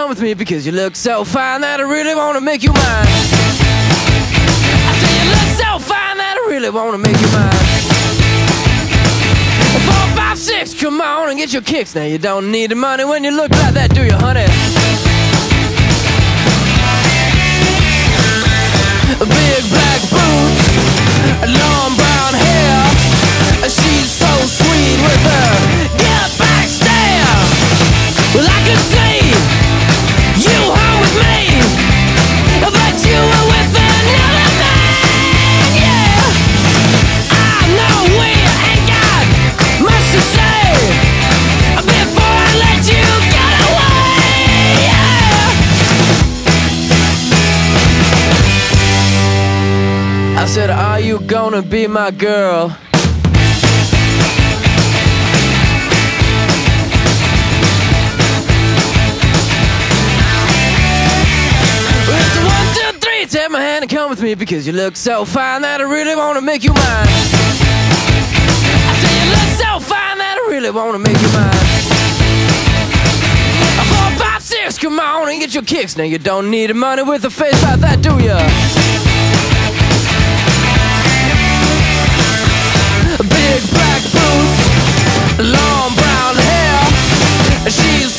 come with me because you look so fine that I really wanna make you mine. I say you look so fine that I really wanna make you mine. 4, 5, 6, come on and get your kicks. Now you don't need the money when you look like that, do you, honey? Big black boots, long brown hair. She's so sweet with her get back stare. Well, I could see you home with me, but you were with another man, yeah. I know we ain't got much to say before I let you get away, yeah. I said, are you gonna be my girl? Take my hand and come with me because you look so fine that I really wanna make you mine. I say you look so fine that I really wanna make you mine. 4, 5, 6, come on and get your kicks. Now you don't need the money with a face like that, do ya? Big black boots, long brown hair. She's